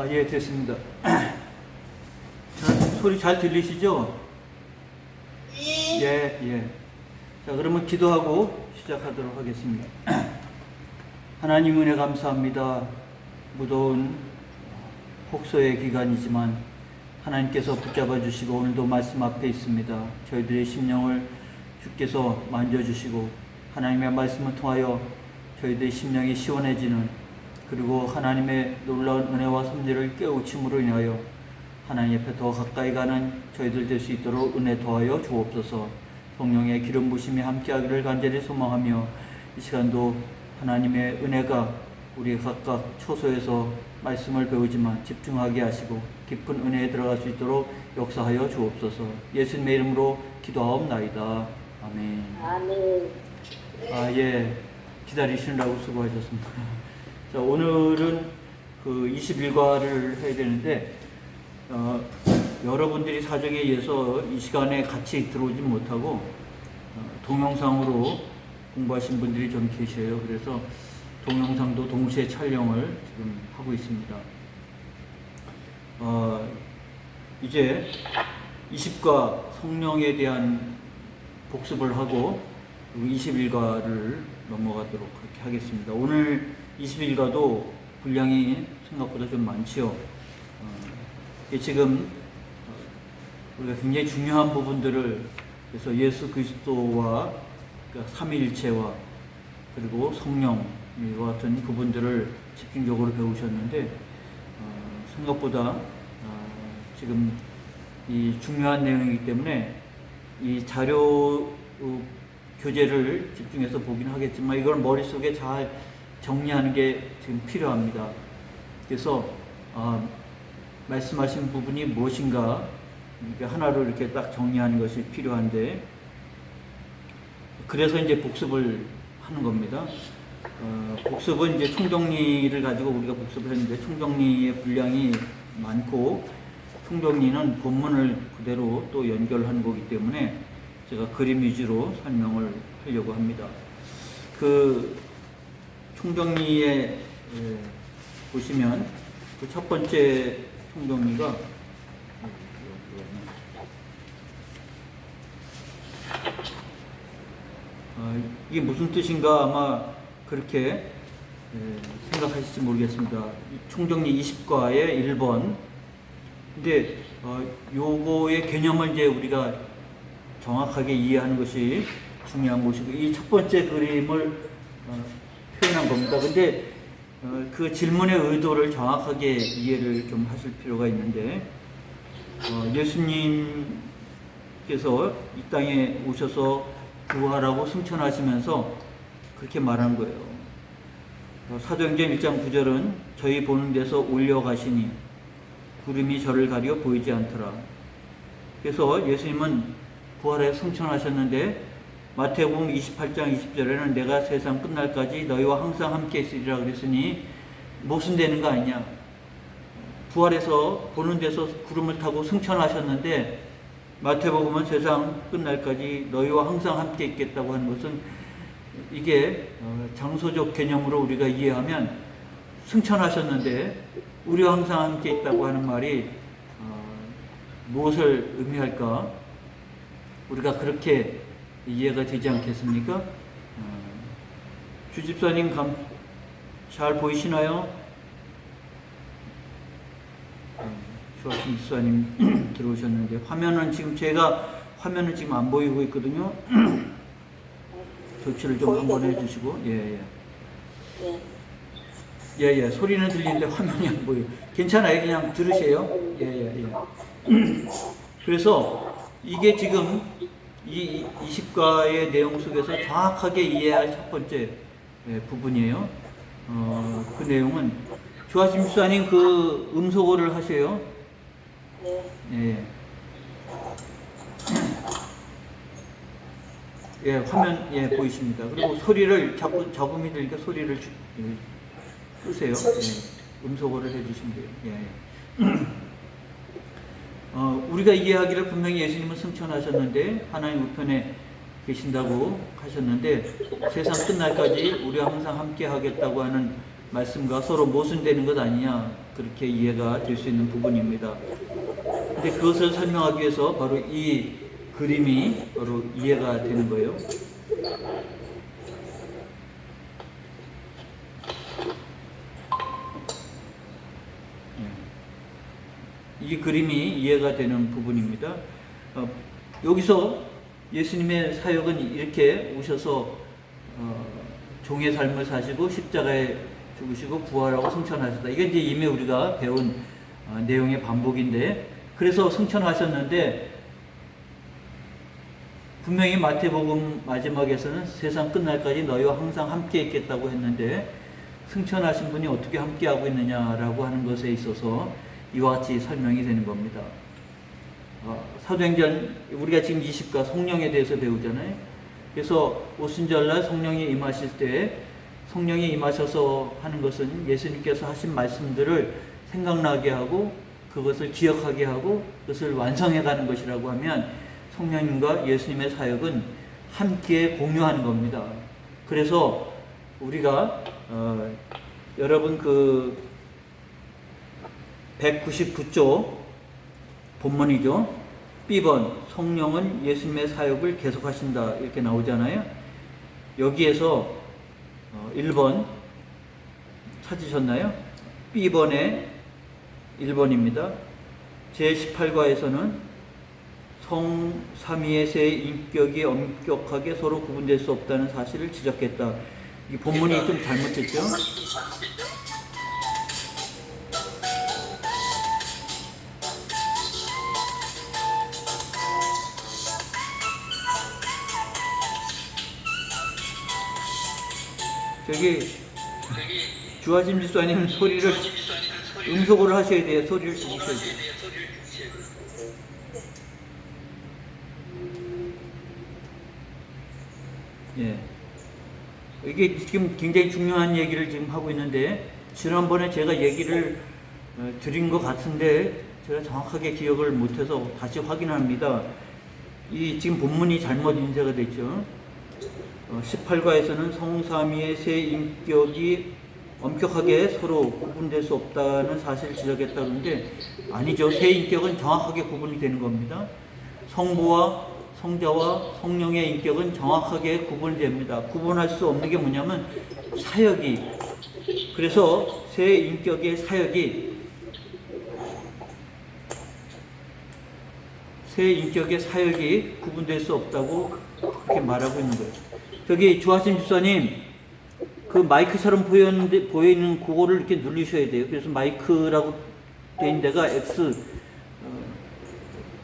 예, 됐습니다. 소리 잘 들리시죠? 네. 예, 예. 자, 그러면 기도하고 시작하도록 하겠습니다. 하나님 은혜 감사합니다. 무더운 혹소의 기간이지만 하나님께서 붙잡아 주시고 오늘도 말씀 앞에 있습니다. 저희들의 심령을 주께서 만져주시고 하나님의 말씀을 통하여 저희들의 심령이 시원해지는, 그리고 하나님의 놀라운 은혜와 섭리를 깨우침으로 인하여 하나님 옆에 더 가까이 가는 저희들 될 수 있도록 은혜 더하여 주옵소서. 성령의 기름 부심이 함께하기를 간절히 소망하며 이 시간도 하나님의 은혜가 우리 각각 처소에서 말씀을 배우지만 집중하게 하시고 깊은 은혜에 들어갈 수 있도록 역사하여 주옵소서. 예수님의 이름으로 기도하옵나이다. 아멘. 아멘. 예. 기다리시느라고 수고하셨습니다. 자, 오늘은 그 21과를 해야 되는데, 여러분들이 사정에 의해서 이 시간에 같이 들어오지 못하고, 동영상으로 공부하신 분들이 좀 계셔요. 그래서 동영상도 동시에 촬영을 지금 하고 있습니다. 이제 20과 성령에 대한 복습을 하고 21과를 넘어가도록 그렇게 하겠습니다. 오늘 21과도 분량이 생각보다 좀 많지요. 지금 우리가 굉장히 중요한 부분들을, 그래서 예수 그리스도와 그러니까 삼위일체와 그리고 성령과 같은 부분들을 집중적으로 배우셨는데, 생각보다 지금 이 중요한 내용이기 때문에 이 자료 교재를 집중해서 보긴 하겠지만 이걸 머릿속에 잘 정리하는 게 지금 필요합니다. 그래서 말씀하신 부분이 무엇인가 하나로 이렇게 딱 정리하는 것이 필요한데, 그래서 이제 복습을 하는 겁니다. 복습은 이제 총정리를 가지고 우리가 복습을 했는데, 총정리의 분량이 많고 총정리는 본문을 그대로 또 연결하는 거기 때문에 제가 그림 위주로 설명을 하려고 합니다. 그 총정리에 보시면 그 첫 번째 총정리가 이게 무슨 뜻인가 아마 그렇게 생각하실지 모르겠습니다. 총정리 20과의 1번. 근데 요거의 개념을 이제 우리가 정확하게 이해하는 것이 중요한 것이고, 이 첫 번째 그림을 표현한 겁니다. 근데 그 질문의 의도를 정확하게 이해를 좀 하실 필요가 있는데, 예수님께서 이 땅에 오셔서 부활하고 승천하시면서 그렇게 말한 거예요. 사도행전 1장 9절은 저희 보는 데서 올려가시니 구름이 저를 가려 보이지 않더라. 그래서 예수님은 부활해 승천하셨는데, 마태복음 28장 20절에는 내가 세상 끝날까지 너희와 항상 함께 있으리라 그랬으니 모순되는 거 아니냐. 부활해서 보는 데서 구름을 타고 승천하셨는데 마태복음은 세상 끝날까지 너희와 항상 함께 있겠다고 하는 것은, 이게 장소적 개념으로 우리가 이해하면 승천하셨는데 우리와 항상 함께 있다고 하는 말이 무엇을 의미할까? 우리가 그렇게 이해가 되지 않겠습니까? 주집사님 잘 보이시나요? 주하신 집사님 들어오셨는데 화면은 지금 안 보이고 있거든요. 조치를 좀 한번 해주시고. 예. 소리는 들리는데 화면이 안 보여요. 괜찮아요. 그냥 들으세요. 예. 그래서 이게 지금 이 20과의 내용 속에서 정확하게 이해할 첫 번째 부분이에요. 그 내용은 주하심 집사님 그 음소거를 하세요. 네. 화면 보이십니다. 그리고 소리를 잡음이 들니까 소리를 끄세요. 음소거를 해주시면 돼요. 우리가 이해하기를 분명히 예수님은 승천하셨는데 하나님 우편에 계신다고 하셨는데, 세상 끝날까지 우리와 항상 함께 하겠다고 하는 말씀과 서로 모순되는 것 아니냐. 그렇게 이해가 될 수 있는 부분입니다. 근데 그것을 설명하기 위해서 바로 이 그림이 바로 이해가 되는 거예요. 이 그림이 이해가 되는 부분입니다. 여기서 예수님의 사역은 이렇게 오셔서 종의 삶을 사시고 십자가에 죽으시고 부활하고 승천하셨다. 이게 이제 이미 우리가 배운 내용의 반복인데, 그래서 승천하셨는데 분명히 마태복음 마지막에서는 세상 끝날까지 너희와 항상 함께 있겠다고 했는데, 승천하신 분이 어떻게 함께 하고 있느냐라고 하는 것에 있어서 이와 같이 설명이 되는 겁니다. 사도행전 우리가 지금 20가 성령에 대해서 배우잖아요. 그래서 오순절날 성령이 임하실 때 성령이 임하셔서 하는 것은 예수님께서 하신 말씀들을 생각나게 하고 그것을 기억하게 하고 그것을 완성해 가는 것이라고 하면, 성령님과 예수님의 사역은 함께 공유하는 겁니다. 그래서 우리가 여러분 그 199조 본문이죠. B번 성령은 예수님의 사역을 계속하신다 이렇게 나오잖아요. 여기에서 1번 찾으셨나요? B번의 1번입니다. 제18과에서는 성삼위의 세 인격이 엄격하게 서로 구분될 수 없다는 사실을 지적했다. 이 본문이 좀 잘못됐죠? 저기 주하심 집사님 소리를 음속으로 하셔야 돼요. 소리를 줄이셔야 돼요. 예. 이게 지금 굉장히 중요한 얘기를 지금 하고 있는데, 지난번에 제가 얘기를 드린 것 같은데 제가 정확하게 기억을 못해서 다시 확인합니다. 이 지금 본문이 잘못 인쇄가 됐죠. 18과에서는 성삼위의 세 인격이 엄격하게 서로 구분될 수 없다는 사실을 지적했다는데, 아니죠. 세 인격은 정확하게 구분이 되는 겁니다. 성부와 성자와 성령의 인격은 정확하게 구분됩니다. 구분할 수 없는 게 뭐냐면 사역이, 그래서 세 인격의 사역이 구분될 수 없다고 그렇게 말하고 있는 거예요. 저기 주하신 집사님, 그 마이크처럼 보이는 그거를 이렇게 누르셔야 돼요. 그래서 마이크라고 돼 있는 데가 X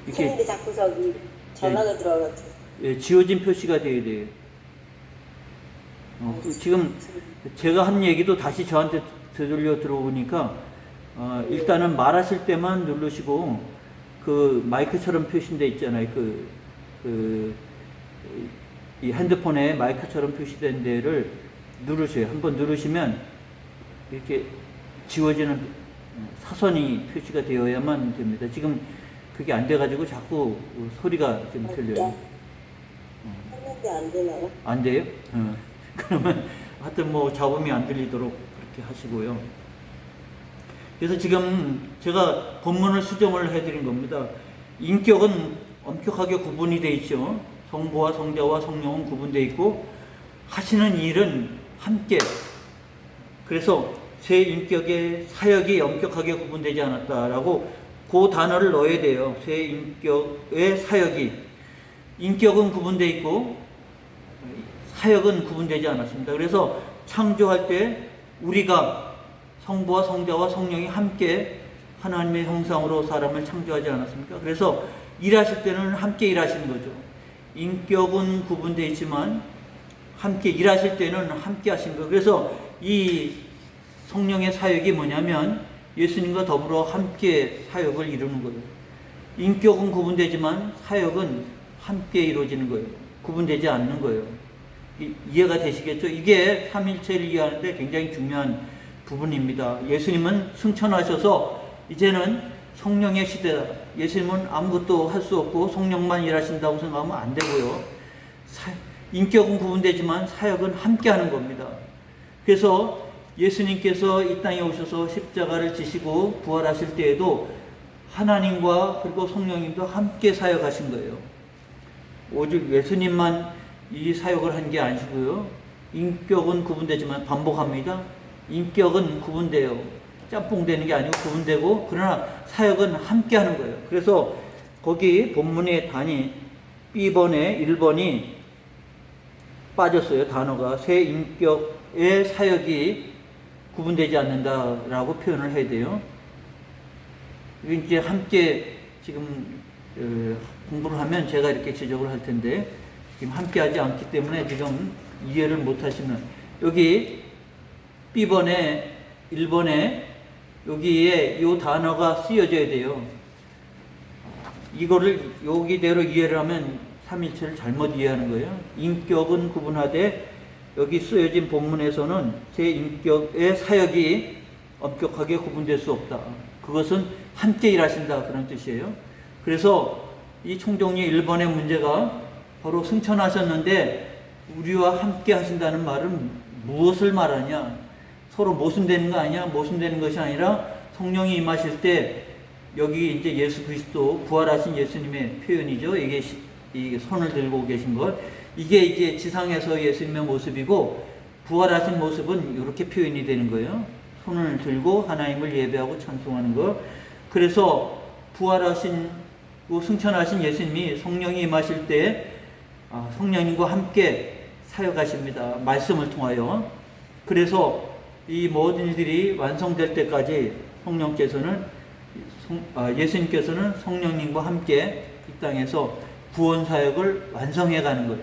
이렇게 근데 자꾸 저기 전화가 들어가지고. 예, 지워진 표시가 돼야 돼요. 지금 제가 한 얘기도 다시 저한테 되돌려 들어오니까 일단은 말하실 때만 누르시고, 그 마이크처럼 표시돼 있잖아요. 이 핸드폰에 마이크처럼 표시된 데를 누르세요. 한번 누르시면 이렇게 지워지는 사선이 표시가 되어야만 됩니다. 지금 그게 안 돼가지고 자꾸 소리가 좀 들려요. 했는데 안 되나요? 안 돼요? 그러면 하여튼 뭐 잡음이 안 들리도록 그렇게 하시고요. 그래서 지금 제가 본문을 수정을 해드린 겁니다. 인격은 엄격하게 구분이 되어 있죠. 성부와 성자와 성령은 구분되어 있고 하시는 일은 함께. 그래서 세 인격의 사역이 엄격하게 구분되지 않았다라고 그 단어를 넣어야 돼요. 세 인격의 사역이. 인격은 구분되어 있고 사역은 구분되지 않았습니다. 그래서 창조할 때 우리가 성부와 성자와 성령이 함께 하나님의 형상으로 사람을 창조하지 않았습니까? 그래서 일하실 때는 함께 일하시는 거죠. 인격은 구분되어 있지만 함께 일하실 때는 함께 하시는 거예요. 그래서 이 성령의 사역이 뭐냐면 예수님과 더불어 함께 사역을 이루는 거예요. 인격은 구분되지만 사역은 함께 이루어지는 거예요. 구분되지 않는 거예요. 이해가 되시겠죠? 이게 삼일체를 이해하는데 굉장히 중요한 부분입니다. 예수님은 승천하셔서 이제는 성령의 시대다. 예수님은 아무것도 할 수 없고 성령만 일하신다고 생각하면 안 되고요. 인격은 구분되지만 사역은 함께 하는 겁니다. 그래서 예수님께서 이 땅에 오셔서 십자가를 지시고 부활하실 때에도 하나님과 그리고 성령님도 함께 사역하신 거예요. 오직 예수님만 이 사역을 한 게 아니고요. 인격은 구분되지만 반복합니다. 인격은 구분돼요. 짬뽕되는 게 아니고 구분되고, 그러나 사역은 함께 하는 거예요. 그래서 거기 본문의 단위 B번에 1번이 빠졌어요. 단어가 새 인격의 사역이 구분되지 않는다라고 표현을 해야 돼요. 이제 함께 지금 공부를 하면 제가 이렇게 지적을 할 텐데, 지금 함께 하지 않기 때문에 지금 이해를 못 하시는, 여기 B번에 1번에 여기에 이 단어가 쓰여져야 돼요. 이거를 여기대로 이해를 하면 삼일체를 잘못 이해하는 거예요. 인격은 구분하되 여기 쓰여진 본문에서는 새 인격의 사역이 엄격하게 구분될 수 없다. 그것은 함께 일하신다, 그런 뜻이에요. 그래서 이 총정리 1번의 문제가 바로 승천하셨는데 우리와 함께 하신다는 말은 무엇을 말하냐? 서로 모순되는 거 아니야? 모순되는 것이 아니라 성령이 임하실 때, 여기 이제 예수 그리스도 부활하신 예수님의 표현이죠. 이게 손을 들고 계신 것, 이게 이제 지상에서 예수님의 모습이고, 부활하신 모습은 이렇게 표현이 되는 거예요. 손을 들고 하나님을 예배하고 찬송하는 것. 그래서 부활하신 승천하신 예수님이 성령이 임하실 때 성령님과 함께 사역하십니다. 말씀을 통하여. 그래서 이 모든 일들이 완성될 때까지 예수님께서는 성령님과 함께 이 땅에서 구원 사역을 완성해 가는 거예요.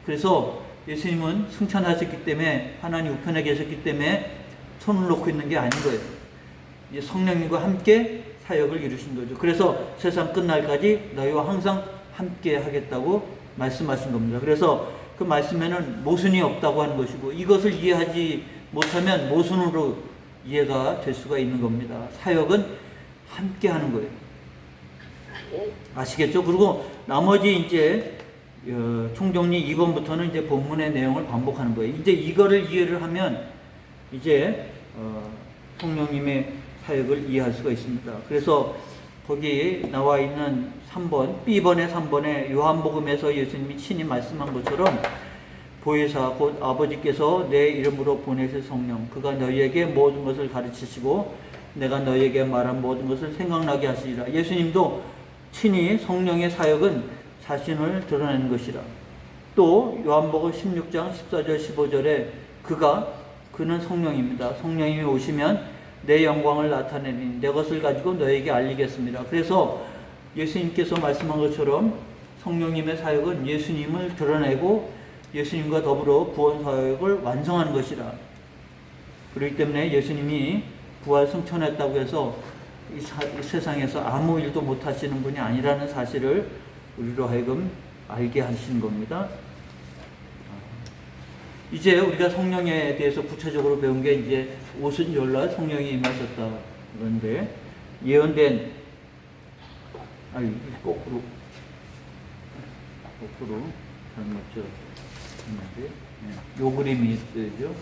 그래서 예수님은 승천하셨기 때문에, 하나님 우편에 계셨기 때문에 손을 놓고 있는 게 아닌 거예요. 성령님과 함께 사역을 이루신 거죠. 그래서 세상 끝날까지 너희와 항상 함께 하겠다고 말씀하신 겁니다. 그래서 그 말씀에는 모순이 없다고 하는 것이고, 이것을 이해하지 못하면 모순으로 이해가 될 수가 있는 겁니다. 사역은 함께 하는 거예요. 아시겠죠? 그리고 나머지 이제 총정리 2번부터는 이제 본문의 내용을 반복하는 거예요. 이제 이거를 이해를 하면 이제 성령님의 사역을 이해할 수가 있습니다. 그래서 거기 나와 있는 3번, B번의 3번에 요한복음에서 예수님이 친히 말씀한 것처럼, 보혜사 곧 아버지께서 내 이름으로 보내실 성령, 그가 너희에게 모든 것을 가르치시고 내가 너희에게 말한 모든 것을 생각나게 하시리라. 예수님도 친히 성령의 사역은 자신을 드러내는 것이라. 또 요한복음 16장 14절 15절에 그는 성령입니다. 성령님이 오시면 내 영광을 나타내니 내 것을 가지고 너에게 알리겠습니다. 그래서 예수님께서 말씀한 것처럼 성령님의 사역은 예수님을 드러내고 예수님과 더불어 구원 사역을 완성하는 것이라. 그렇기 때문에 예수님이 부활 승천했다고 해서 이 세상에서 아무 일도 못 하시는 분이 아니라는 사실을 우리로 하여금 알게 하시는 겁니다. 이제 우리가 성령에 대해서 구체적으로 배운 게 이제 오순절날 성령이 임하셨다. 그런데 예언된, 거꾸로 잘못죠. 요 그림이 있죠.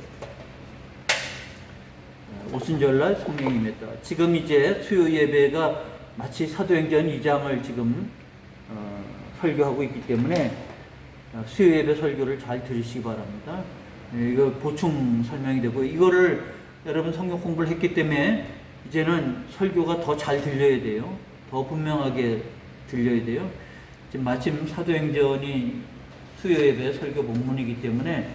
오순절날 성령이 임했다. 지금 이제 수요 예배가 마치 사도행전 2장을 지금 설교하고 있기 때문에 수요 예배 설교를 잘 들으시기 바랍니다. 이거 보충 설명이 되고, 이거를 여러분 성경 공부를 했기 때문에 이제는 설교가 더 잘 들려야 돼요. 더 분명하게 들려야 돼요. 지금 마침 사도행전이 수요 예배 설교 본문이기 때문에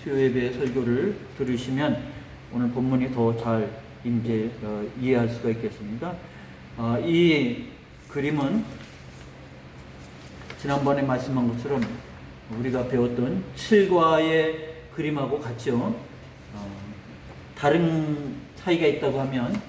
수요 예배 설교를 들으시면 오늘 본문이 더 잘 이제 이해할 수가 있겠습니다. 이 그림은 지난번에 말씀한 것처럼 우리가 배웠던 칠과의 그림하고 같죠. 다른 차이가 있다고 하면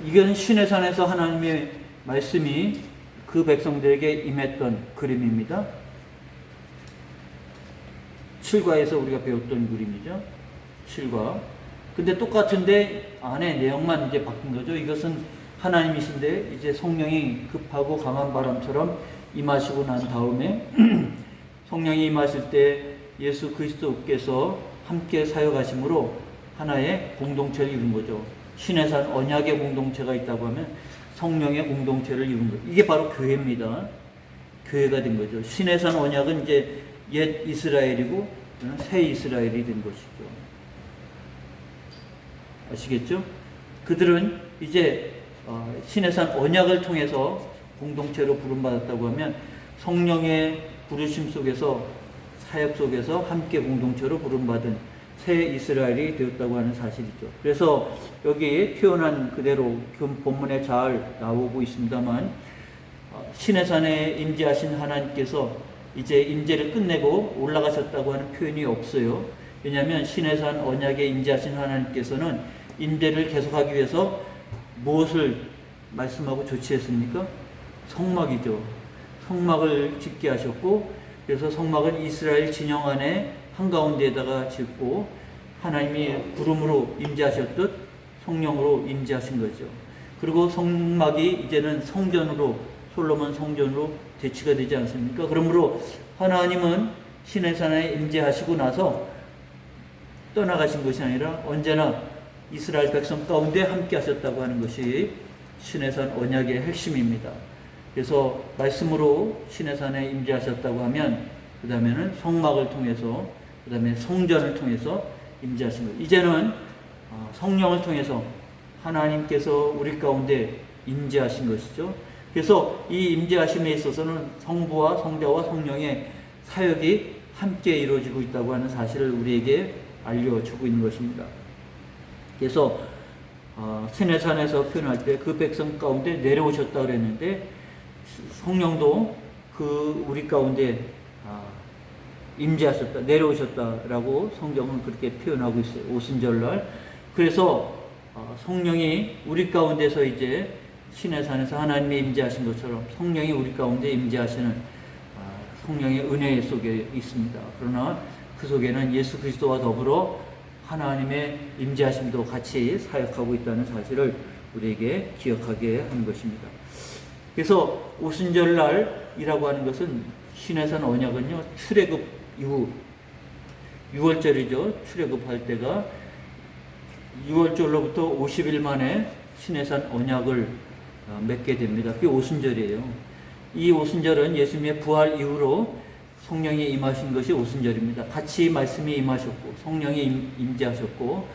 이건 시내산에서 하나님의 말씀이 그 백성들에게 임했던 그림입니다. 칠과에서 우리가 배웠던 그림이죠. 7과. 근데 똑같은데 안에 내용만 이제 바뀐 거죠. 이것은 하나님이신데 이제 성령이 급하고 강한 바람처럼 임하시고 난 다음에 성령이 임하실 때 예수 그리스도께서 함께 사역하심으로 하나의 공동체를 이룬 거죠. 신의 산 언약의 공동체가 있다고 하면 성령의 공동체를 이룬 거죠. 이게 바로 교회입니다. 교회가 된 거죠. 신의 산 언약은 이제 옛 이스라엘이고 새 이스라엘이 된 것이죠. 아시겠죠? 그들은 이제 신의 산 언약을 통해서 공동체로 부름받았다고 하면 성령의 부르심 속에서 사역 속에서 함께 공동체로 부름받은 새 이스라엘이 되었다고 하는 사실이죠. 그래서 여기 표현한 그대로 본문에 잘 나오고 있습니다만 신의 산에 임재하신 하나님께서 이제 임재를 끝내고 올라가셨다고 하는 표현이 없어요. 왜냐하면 신의 산 언약에 임재하신 하나님께서는 임재를 계속하기 위해서 무엇을 말씀하고 조치했습니까? 성막이죠. 성막을 짓게 하셨고, 그래서 성막은 이스라엘 진영 안에 한가운데에다가 짓고 하나님이 구름으로 임재하셨듯 성령으로 임재하신 거죠. 그리고 성막이 이제는 성전으로, 솔로몬 성전으로 대치가 되지 않습니까? 그러므로 하나님은 신의 산에 임재하시고 나서 떠나가신 것이 아니라 언제나 이스라엘 백성 가운데 함께 하셨다고 하는 것이 신의 산 언약의 핵심입니다. 그래서 말씀으로 신의 산에 임재하셨다고 하면 그 다음에는 성막을 통해서 그 다음에 성전을 통해서 임재하신 것. 이제는 성령을 통해서 하나님께서 우리 가운데 임재하신 것이죠. 그래서 이 임재하심에 있어서는 성부와 성자와 성령의 사역이 함께 이루어지고 있다고 하는 사실을 우리에게 알려주고 있는 것입니다. 그래서 신의 산에서 표현할 때 그 백성 가운데 내려오셨다 그랬는데 성령도 그 우리 가운데 임재하셨다, 내려오셨다라고 성경은 그렇게 표현하고 있어요. 오순절날. 그래서 성령이 우리 가운데서 이제 신의 산에서 하나님이 임재하신 것처럼 성령이 우리 가운데 임재하시는 성령의 은혜 속에 있습니다. 그러나 그 속에는 예수 그리스도와 더불어 하나님의 임재하심도 같이 사역하고 있다는 사실을 우리에게 기억하게 하는 것입니다. 그래서 오순절날이라고 하는 것은 신의 산 언약은요, 출애굽 이후 6월절이죠. 출애굽할 때가 6월절로부터 50일 만에 신의 산 언약을 맺게 됩니다. 그게 오순절이에요. 이 오순절은 예수님의 부활 이후로 성령이 임하신 것이 오순절입니다. 같이 말씀이 임하셨고 성령이 임재하셨고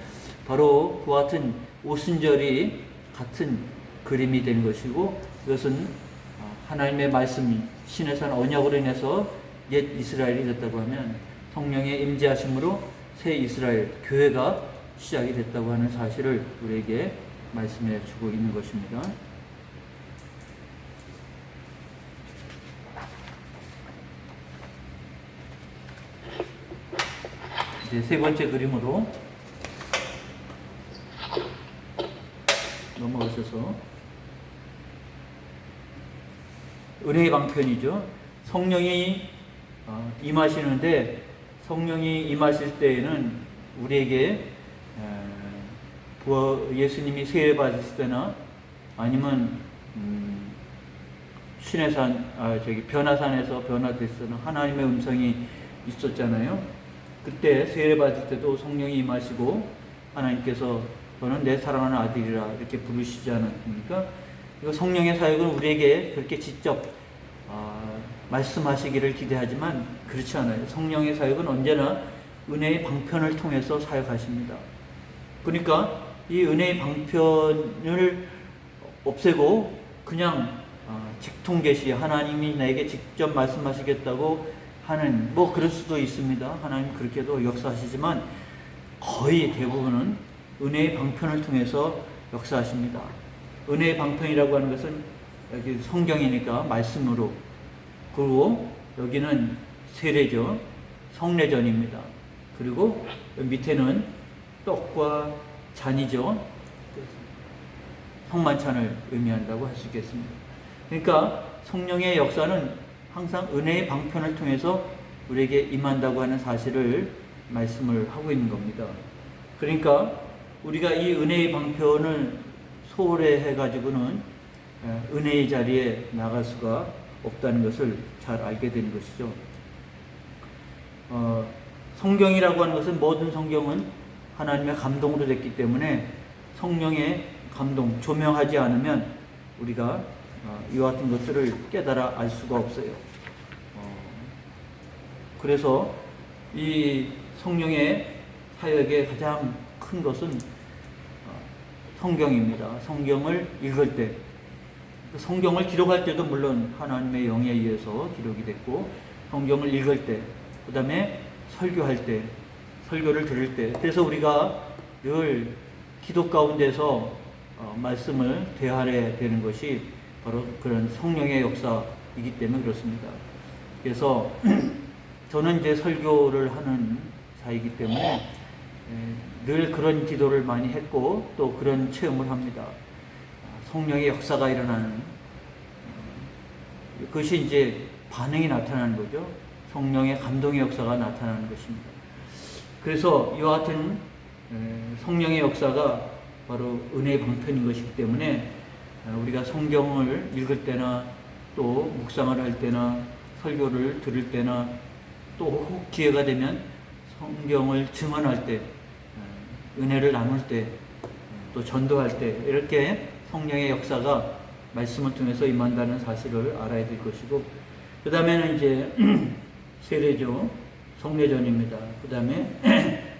바로 그와 같은 오순절이 같은 그림이 되는 것이고, 이것은 하나님의 말씀이 신의 산 언약으로 인해서 옛 이스라엘이 됐다고 하면 성령의 임재하심으로 새 이스라엘 교회가 시작이 됐다고 하는 사실을 우리에게 말씀해 주고 있는 것입니다. 이제 세 번째 그림으로 넘어가셔서 은혜의 방편이죠. 성령이 임하시는데 성령이 임하실 때에는 우리에게 예수님이 세례 받으실 때나 아니면 신의 산, 변화산에서 변화됐으나 하나님의 음성이 있었잖아요. 그때 세례 받을 때도 성령이 임하시고 하나님께서 너는 내 사랑하는 아들이라 이렇게 부르시지 않았습니까? 이거 성령의 사역은 우리에게 그렇게 직접 말씀하시기를 기대하지만 그렇지 않아요. 성령의 사역은 언제나 은혜의 방편을 통해서 사역하십니다. 그러니까 이 은혜의 방편을 없애고 그냥 직통계시, 하나님이 나에게 직접 말씀하시겠다고 하는, 뭐 그럴 수도 있습니다. 하나님 그렇게도 역사하시지만 거의 대부분은 은혜의 방편을 통해서 역사하십니다. 은혜의 방편이라고 하는 것은 여기 성경이니까 말씀으로, 그리고 여기는 세례죠. 성례전입니다. 그리고 밑에는 떡과 잔이죠. 성만찬을 의미한다고 할 수 있겠습니다. 그러니까 성령의 역사는 항상 은혜의 방편을 통해서 우리에게 임한다고 하는 사실을 말씀을 하고 있는 겁니다. 그러니까 우리가 이 은혜의 방편을 소홀히 해가지고는 은혜의 자리에 나갈 수가 없다는 것을 잘 알게 되는 것이죠. 성경이라고 하는 것은, 모든 성경은 하나님의 감동으로 됐기 때문에 성령의 감동, 조명하지 않으면 우리가 이와 같은 것들을 깨달아 알 수가 없어요. 그래서 이 성령의 사역의 가장 큰 것은 성경입니다. 성경을 읽을 때, 성경을 기록할 때도 물론 하나님의 영에 의해서 기록이 됐고, 성경을 읽을 때, 그 다음에 설교할 때, 설교를 들을 때, 그래서 우리가 늘 기도 가운데서 말씀을 대하게 되는 것이 바로 그런 성령의 역사이기 때문에 그렇습니다. 그래서 저는 이제 설교를 하는 자이기 때문에 늘 그런 기도를 많이 했고 또 그런 체험을 합니다. 성령의 역사가 일어나는, 그것이 이제 반응이 나타나는 거죠. 성령의 감동의 역사가 나타나는 것입니다. 그래서 이와 같은 성령의 역사가 바로 은혜의 방편인 것이기 때문에 우리가 성경을 읽을 때나 또 묵상을 할 때나 설교를 들을 때나 또 혹 기회가 되면 성경을 증언할 때, 은혜를 나눌 때, 또 전도할 때, 이렇게 성령의 역사가 말씀을 통해서 임한다는 사실을 알아야 될 것이고, 그 다음에는 이제 세례죠. 성례전입니다. 그 다음에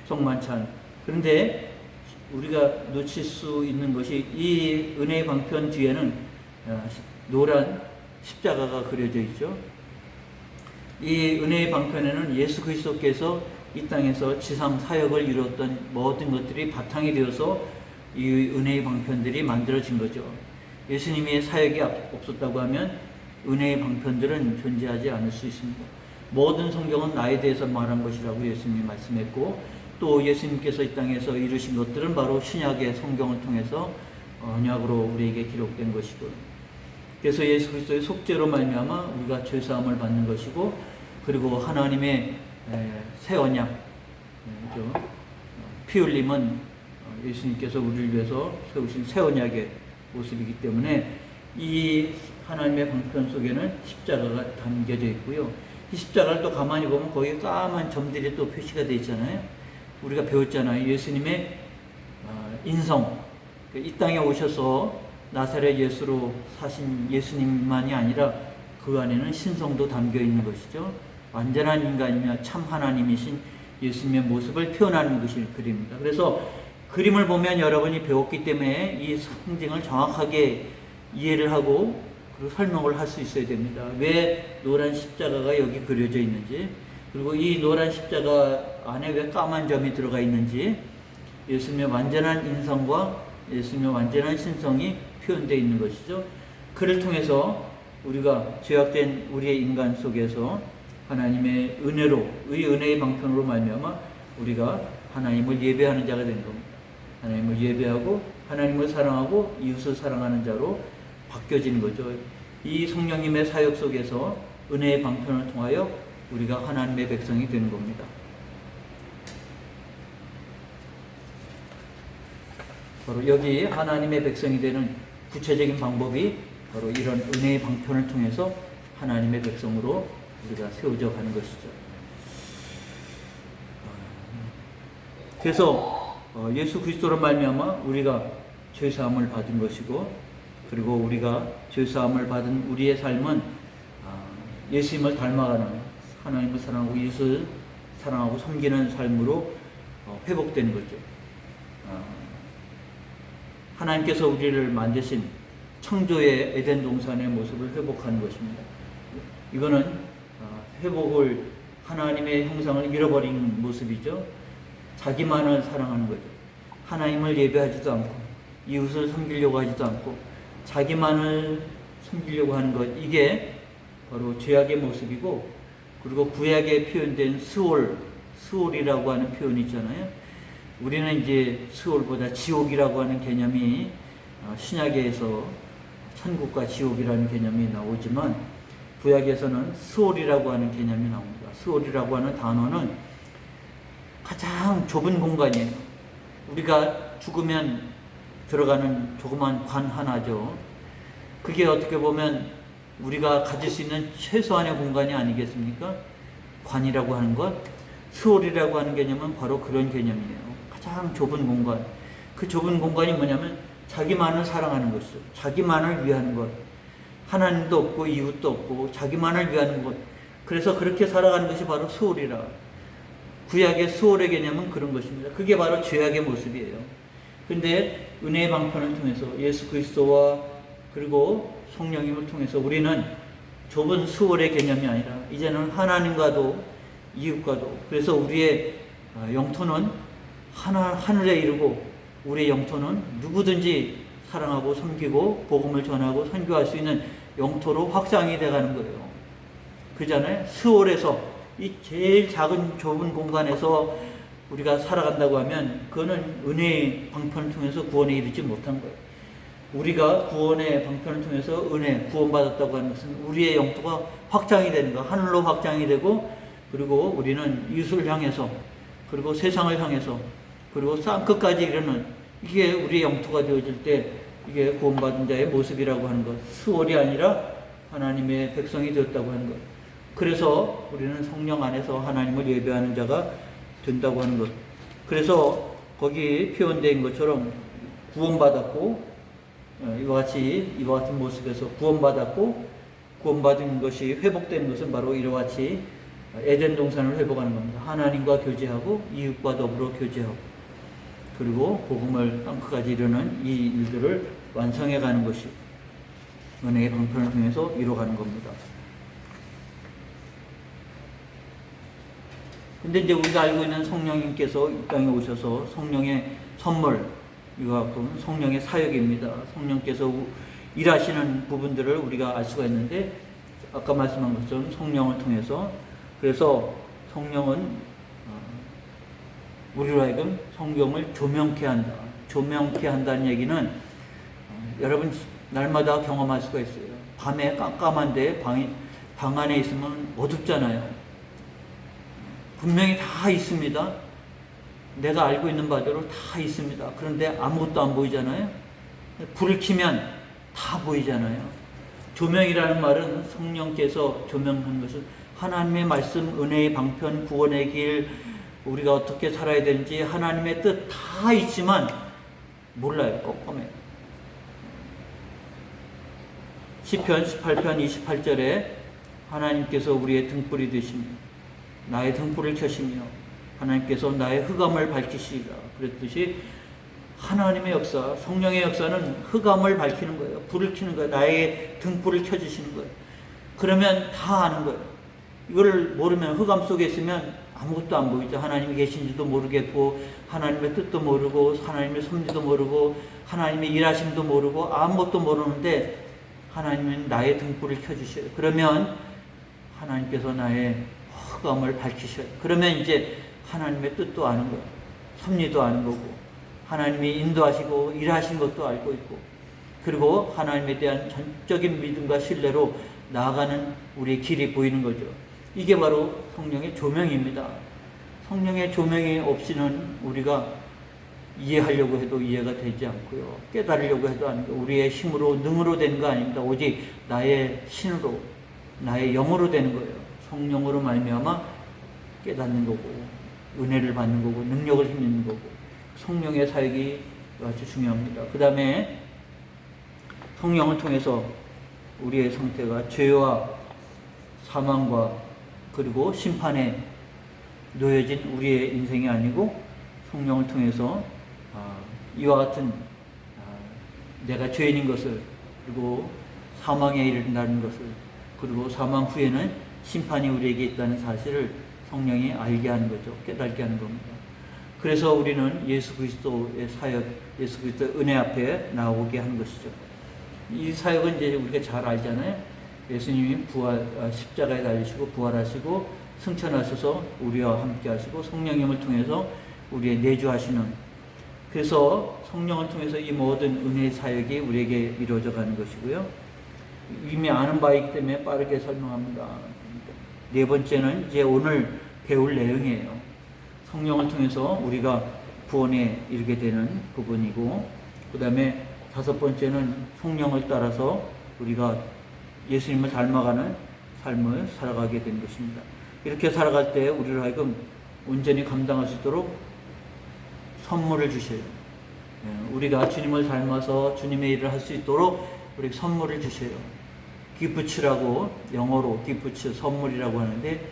성만찬. 그런데 우리가 놓칠 수 있는 것이, 이 은혜의 방편 뒤에는 노란 십자가가 그려져 있죠. 이 은혜의 방편에는 예수 그리스도께서 이 땅에서 지상 사역을 이루었던 모든 것들이 바탕이 되어서 이 은혜의 방편들이 만들어진 거죠. 예수님의 사역이 없었다고 하면 은혜의 방편들은 존재하지 않을 수 있습니다. 모든 성경은 나에 대해서 말한 것이라고 예수님이 말씀했고, 또 예수님께서 이 땅에서 이루신 것들은 바로 신약의 성경을 통해서 언약으로 우리에게 기록된 것이고, 그래서 예수 그리스도의 속죄로 말미암아 우리가 죄 사함을 받는 것이고, 그리고 하나님의 새 언약, 피 흘림은 예수님께서 우리를 위해서 세우신 새 언약의 모습이기 때문에 이 하나님의 방편 속에는 십자가가 담겨져 있고요. 이 십자가를 또 가만히 보면 거기에 까만 점들이 또 표시가 되어 있잖아요. 우리가 배웠잖아요. 예수님의 인성, 이 땅에 오셔서 나사렛 예수로 사신 예수님만이 아니라 그 안에는 신성도 담겨 있는 것이죠. 완전한 인간이며 참 하나님이신 예수님의 모습을 표현하는 것이 그림입니다. 그래서 그림을 보면 여러분이 배웠기 때문에 이 상징을 정확하게 이해를 하고 그리고 설명을 할 수 있어야 됩니다. 왜 노란 십자가가 여기 그려져 있는지, 그리고 이 노란 십자가 안에 왜 까만 점이 들어가 있는지, 예수님의 완전한 인성과 예수님의 완전한 신성이 표현되어 있는 것이죠. 그를 통해서 우리가 죄악된 우리의 인간 속에서 하나님의 은혜로, 의 은혜의 방편으로 말미암아 우리가 하나님을 예배하는 자가 된 겁니다. 하나님을 예배하고 하나님을 사랑하고 이웃을 사랑하는 자로 바뀌어지는 거죠. 이 성령님의 사역 속에서 은혜의 방편을 통하여 우리가 하나님의 백성이 되는 겁니다. 바로 여기 하나님의 백성이 되는 구체적인 방법이 바로 이런 은혜의 방편을 통해서 하나님의 백성으로 우리가 세워져 가는 것이죠. 그래서 예수 그리스도로 말미암아 우리가 죄 사함을 받은 것이고, 그리고 우리가 죄 사함을 받은 우리의 삶은 예수님을 닮아가는, 하나님을 사랑하고 이웃을 사랑하고 섬기는 삶으로 회복되는 거죠. 하나님께서 우리를 만드신 창조의 에덴 동산의 모습을 회복하는 것입니다. 이거는 회복을, 하나님의 형상을 잃어버린 모습이죠. 자기만을 사랑하는 거죠. 하나님을 예배하지도 않고 이웃을 섬기려고 하지도 않고 자기만을 섬기려고 하는 것, 이게 바로 죄악의 모습이고, 그리고 구약에 표현된 스올이라고 하는 표현이 있잖아요. 우리는 이제 스올보다 지옥이라고 하는 개념이 신약에서 천국과 지옥이라는 개념이 나오지만, 구약에서는 스올이라고 하는 개념이 나옵니다. 스올이라고 하는 단어는 가장 좁은 공간이에요. 우리가 죽으면 들어가는 조그만 관 하나죠. 그게 어떻게 보면 우리가 가질 수 있는 최소한의 공간이 아니겠습니까? 관이라고 하는 것, 수월이라고 하는 개념은 바로 그런 개념이에요. 가장 좁은 공간. 그 좁은 공간이 뭐냐면 자기만을 사랑하는 것이죠. 자기만을 위하는 것. 하나님도 없고 이웃도 없고 자기만을 위하는 것. 그래서 그렇게 살아가는 것이 바로 수월이라. 구약의 수월의 개념은 그런 것입니다. 그게 바로 죄악의 모습이에요. 근데 은혜의 방편을 통해서 예수 그리스도와 그리고 성령님을 통해서 우리는 좁은 수월의 개념이 아니라 이제는 하나님과도 이웃과도, 그래서 우리의 영토는 하늘에 이르고 우리의 영토는 누구든지 사랑하고 섬기고 복음을 전하고 선교할 수 있는 영토로 확장이 돼가는 거예요. 그잖아요. 스월에서 이 제일 작은 좁은 공간에서 우리가 살아간다고 하면 그거는 은혜의 방편을 통해서 구원에 이르지 못한 거예요. 우리가 구원의 방편을 통해서 구원받았다고 하는 것은 우리의 영토가 확장이 되는 거, 하늘로 확장이 되고, 그리고 우리는 이웃을 향해서, 그리고 세상을 향해서, 그리고 쌍끝까지 이르는, 이게 우리의 영토가 되어질 때 이게 구원받은 자의 모습이라고 하는 것, 수월이 아니라 하나님의 백성이 되었다고 하는 것. 그래서 우리는 성령 안에서 하나님을 예배하는 자가 된다고 하는 것. 그래서 거기 표현된 것처럼 구원받았고, 이와 같은 모습에서 구원받은 것이 회복되는 것은 바로 이와 같이 에덴 동산을 회복하는 겁니다. 하나님과 교제하고 이웃과 더불어 교제하고, 그리고 복음을 땅끝까지 이루는 이 일들을 완성해 가는 것이 은혜의 방편을 통해서 이루어가는 겁니다. 근데 이제 우리가 알고 있는 성령님께서 이 땅에 오셔서 성령의 선물, 이와 같은 성령의 사역입니다. 성령께서 일하시는 부분들을 우리가 알 수가 있는데, 아까 말씀한 것처럼 성령을 통해서, 그래서 성령은 우리로 하여금 성경을 조명케 한다. 조명케 한다는 얘기는 여러분 날마다 경험할 수가 있어요. 밤에 깜깜한데 방 안에 있으면 어둡잖아요. 분명히 다 있습니다. 내가 알고 있는 바대로 다 있습니다. 그런데 아무것도 안 보이잖아요. 불을 켜면 다 보이잖아요. 조명이라는 말은 성령께서 조명한 것은 하나님의 말씀, 은혜의 방편, 구원의 길, 우리가 어떻게 살아야 되는지 하나님의 뜻 다 있지만 몰라요. 껌껌해요. 시편 18편 28절에 하나님께서 우리의 등불이 되시며 나의 등불을 켜시며 하나님께서 나의 흑암을 밝히시리라 그랬듯이, 하나님의 역사, 성령의 역사는 흑암을 밝히는 거예요. 불을 켜는 거예요. 나의 등불을 켜주시는 거예요. 그러면 다 아는 거예요. 이거를 모르면, 흑암 속에 있으면 아무것도 안 보이죠. 하나님이 계신지도 모르겠고, 하나님의 뜻도 모르고, 하나님의 섭리도 모르고, 하나님의 일하심도 모르고, 아무것도 모르는데 하나님은 나의 등불을 켜주셔요. 그러면 하나님께서 나의 흑암을 밝히셔요. 그러면 이제 하나님의 뜻도 아는 거예요. 섭리도 아는 거고, 하나님이 인도하시고 일하신 것도 알고 있고, 그리고 하나님에 대한 전적인 믿음과 신뢰로 나아가는 우리의 길이 보이는 거죠. 이게 바로 성령의 조명입니다. 성령의 조명이 없이는 우리가 이해하려고 해도 이해가 되지 않고요. 깨달으려고 해도 아니고, 우리의 힘으로, 능으로 되는 거 아닙니다. 오직 나의 신으로, 나의 영으로 되는 거예요. 성령으로 말미암아 깨닫는 거고, 은혜를 받는 거고, 능력을 힘입는 거고, 성령의 사역이 아주 중요합니다. 그 다음에 성령을 통해서 우리의 상태가 죄와 사망과 그리고 심판에 놓여진 우리의 인생이 아니고, 성령을 통해서 이와 같은 내가 죄인인 것을, 그리고 사망에 이른다는 것을, 그리고 사망 후에는 심판이 우리에게 있다는 사실을 성령이 알게 하는 거죠. 깨닫게 하는 겁니다. 그래서 우리는 예수 그리스도의 사역, 예수 그리스도의 은혜 앞에 나오게 하는 것이죠. 이 사역은 이제 우리가 잘 알잖아요. 예수님이 십자가에 달리시고 부활하시고 승천하셔서 우리와 함께 하시고 성령님을 통해서 우리의 내주하시는, 그래서 성령을 통해서 이 모든 은혜의 사역이 우리에게 이루어져 가는 것이고요. 이미 아는 바이기 때문에 빠르게 설명합니다. 네 번째는 이제 오늘 배울 내용이에요. 성령을 통해서 우리가 구원에 이르게 되는 부분이고, 그 다음에 다섯 번째는 성령을 따라서 우리가 예수님을 닮아가는 삶을 살아가게 된 것입니다. 이렇게 살아갈 때 우리를 하여금 온전히 감당할 수 있도록 선물을 주셔요. 우리가 주님을 닮아서 주님의 일을 할 수 있도록 우리에게 선물을 주셔요. 기프츠라고, 영어로 기프츠, 선물이라고 하는데,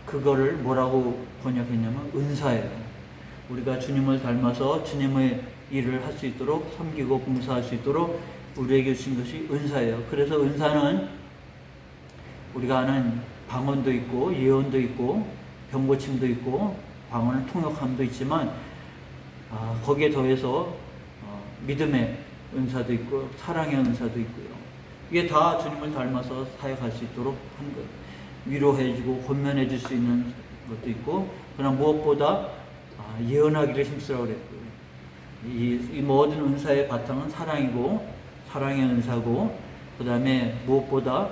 그거를 뭐라고 번역했냐면 은사예요. 우리가 주님을 닮아서 주님의 일을 할 수 있도록, 섬기고 봉사할 수 있도록 우리에게 주신 것이 은사예요. 그래서 은사는 우리가 아는 방언도 있고 예언도 있고 병고침도 있고 방언을 통역함도 있지만, 거기에 더해서 믿음의 은사도 있고 사랑의 은사도 있고요. 이게 다 주님을 닮아서 사역할 수 있도록 한 거예요. 위로해주고 권면해 줄 수 있는 것도 있고, 그러나 무엇보다 예언하기를 힘쓰라고 그랬고요. 이 모든 은사의 바탕은 사랑이고, 사랑의 은사고, 그 다음에 무엇보다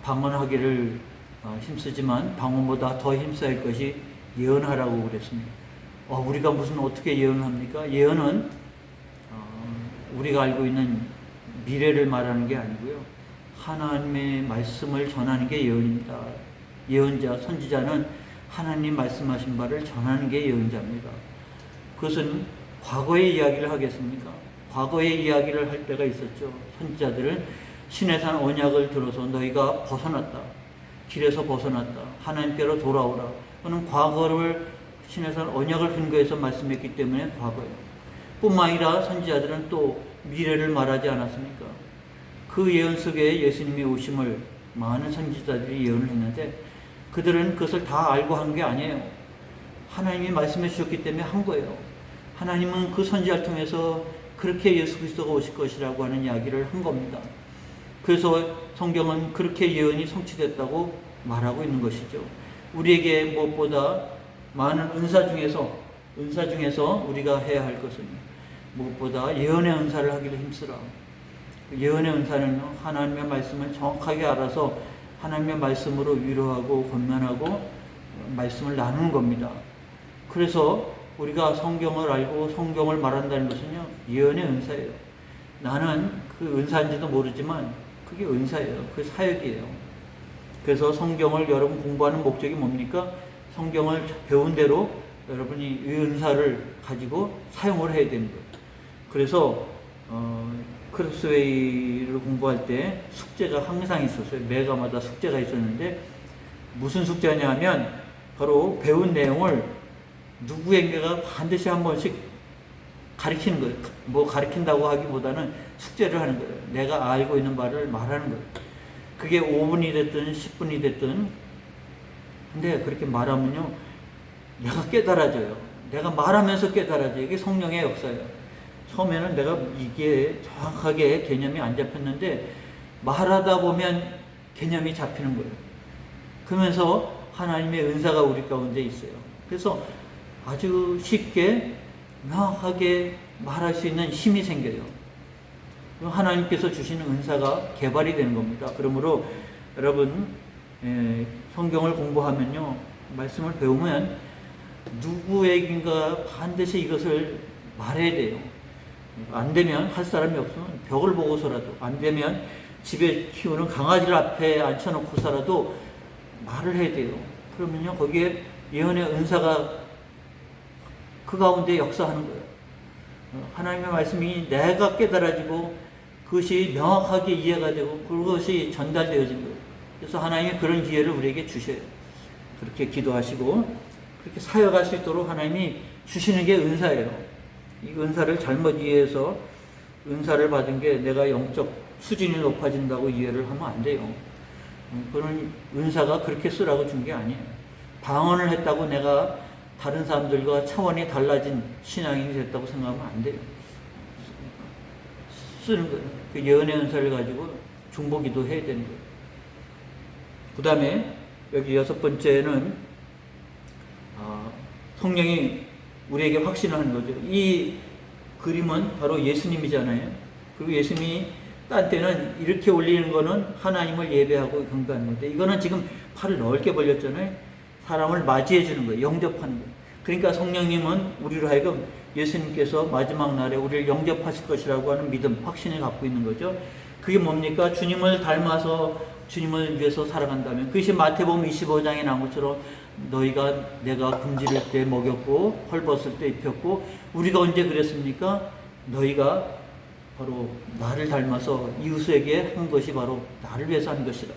방언하기를 힘쓰지만 방언보다 더 힘써야 할 것이 예언하라고 그랬습니다. 우리가 무슨 어떻게 예언을 합니까? 예언은 우리가 알고 있는 미래를 말하는 게 아니고요, 하나님의 말씀을 전하는 게 예언입니다. 예언자, 선지자는 하나님 말씀하신 바를 전하는 게 예언자입니다. 그것은 과거의 이야기를 하겠습니까? 과거의 이야기를 할 때가 있었죠. 선지자들은 시내산 언약을 들어서 너희가 벗어났다, 길에서 벗어났다, 하나님께로 돌아오라. 그는 과거를 시내산 언약을 근거해서 말씀했기 때문에 과거예요. 뿐만 아니라 선지자들은 또 미래를 말하지 않았습니까? 그 예언 속에 예수님이 오심을 많은 선지자들이 예언을 했는데, 그들은 그것을 다 알고 한 게 아니에요. 하나님이 말씀해 주셨기 때문에 한 거예요. 하나님은 그 선지자를 통해서 그렇게 예수 그리스도가 오실 것이라고 하는 이야기를 한 겁니다. 그래서 성경은 그렇게 예언이 성취됐다고 말하고 있는 것이죠. 우리에게 무엇보다 많은 은사 중에서 우리가 해야 할 것은 무엇보다 예언의 은사를 하기를 힘쓰라. 예언의 은사는 하나님의 말씀을 정확하게 알아서 하나님의 말씀으로 위로하고 권면하고 말씀을 나누는 겁니다. 그래서 우리가 성경을 알고 성경을 말한다는 것은요, 예언의 은사예요. 나는 그 은사인지도 모르지만 그게 은사예요. 그 사역이에요. 그래서 성경을 여러분 공부하는 목적이 뭡니까? 성경을 배운 대로 여러분이 이 은사를 가지고 사용을 해야 되는 거예요. 그래서 크로스웨이를 공부할 때 숙제가 항상 있었어요. 매가마다 숙제가 있었는데, 무슨 숙제냐면 바로 배운 내용을 누구에게가 반드시 한 번씩 가르치는 거예요. 뭐 가르친다고 하기보다는 숙제를 하는 거예요. 내가 알고 있는 바를 말하는 거예요. 그게 5분이 됐든 10분이 됐든, 근데 그렇게 말하면요, 내가 깨달아져요. 내가 말하면서 깨달아져요. 이게 성령의 역사예요. 처음에는 내가 이게 정확하게 개념이 안 잡혔는데 말하다 보면 개념이 잡히는 거예요. 그러면서 하나님의 은사가 우리 가운데 있어요. 그래서 아주 쉽게 명확하게 말할 수 있는 힘이 생겨요. 하나님께서 주시는 은사가 개발이 되는 겁니다. 그러므로 여러분, 성경을 공부하면요, 말씀을 배우면 누구에게인가 반드시 이것을 말해야 돼요. 안 되면, 할 사람이 없으면 벽을 보고서라도, 안 되면 집에 키우는 강아지를 앞에 앉혀놓고서라도 말을 해야 돼요. 그러면요, 거기에 예언의 은사가 그 가운데 역사하는 거예요. 하나님의 말씀이 내가 깨달아지고 그것이 명확하게 이해가 되고 그것이 전달되어진 거예요. 그래서 하나님이 그런 기회를 우리에게 주셔요. 그렇게 기도하시고 그렇게 사역할 수 있도록 하나님이 주시는 게 은사예요. 이 은사를 잘못 이해해서 은사를 받은 게 내가 영적 수준이 높아진다고 이해를 하면 안 돼요. 그런 은사가 그렇게 쓰라고 준 게 아니에요. 방언을 했다고 내가 다른 사람들과 차원이 달라진 신앙인이 됐다고 생각하면 안 돼요. 쓰는 거예요. 그 예언의 은사를 가지고 중보기도 해야 되는 거예요. 그 다음에 여기 여섯 번째는 성령이 우리에게 확신하는 거죠. 이 그림은 바로 예수님이잖아요. 그리고 예수님이 딴 때는 이렇게 올리는 거는 하나님을 예배하고 경배하는 건데, 이거는 지금 팔을 넓게 벌렸잖아요. 사람을 맞이해 주는 거예요. 영접하는 거예요. 그러니까 성령님은 우리로 하여금 예수님께서 마지막 날에 우리를 영접하실 것이라고 하는 믿음, 확신을 갖고 있는 거죠. 그게 뭡니까? 주님을 닮아서 주님을 위해서 살아간다면, 그것이 마태복음 25장에 나온 것처럼 너희가 내가 굶주릴 때 먹였고 헐벗을 때 입혔고, 우리가 언제 그랬습니까? 너희가 바로 나를 닮아서 이웃에게 한 것이 바로 나를 위해서 한 것이다.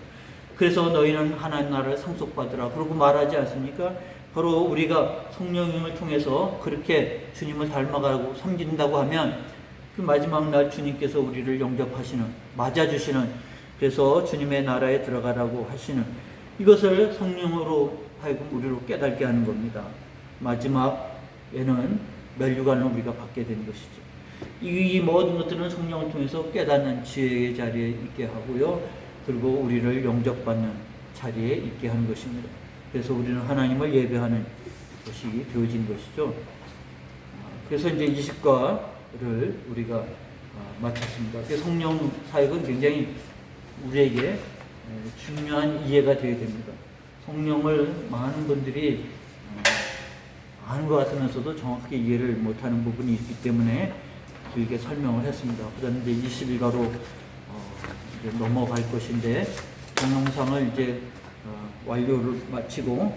그래서 너희는 하나님 나라를 상속받으라 그러고 말하지 않습니까? 바로 우리가 성령님을 통해서 그렇게 주님을 닮아가고 섬긴다고 하면 그 마지막 날 주님께서 우리를 영접하시는, 맞아주시는, 그래서 주님의 나라에 들어가라고 하시는, 이것을 성령으로 하여금 우리로 깨닫게 하는 겁니다. 마지막에는 멸류관을 우리가 받게 되는 것이죠. 이 모든 것들은 성령을 통해서 깨닫는 지혜의 자리에 있게 하고요, 그리고 우리를 영접받는 자리에 있게 하는 것입니다. 그래서 우리는 하나님을 예배하는 것이 되어진 것이죠. 그래서 이제 20과를 우리가 마쳤습니다. 성령 사역은 굉장히 우리에게 중요한 이해가 되어야 됩니다. 성령을 많은 분들이 아는 것 같으면서도 정확하게 이해를 못하는 부분이 있기 때문에 길게 설명을 했습니다. 그다음에 이제 21과로 이제 넘어갈 것인데, 동영상을 이제 완료를 마치고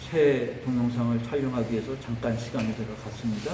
새 동영상을 촬영하기 위해서 잠깐 시간이 들어갔습니다.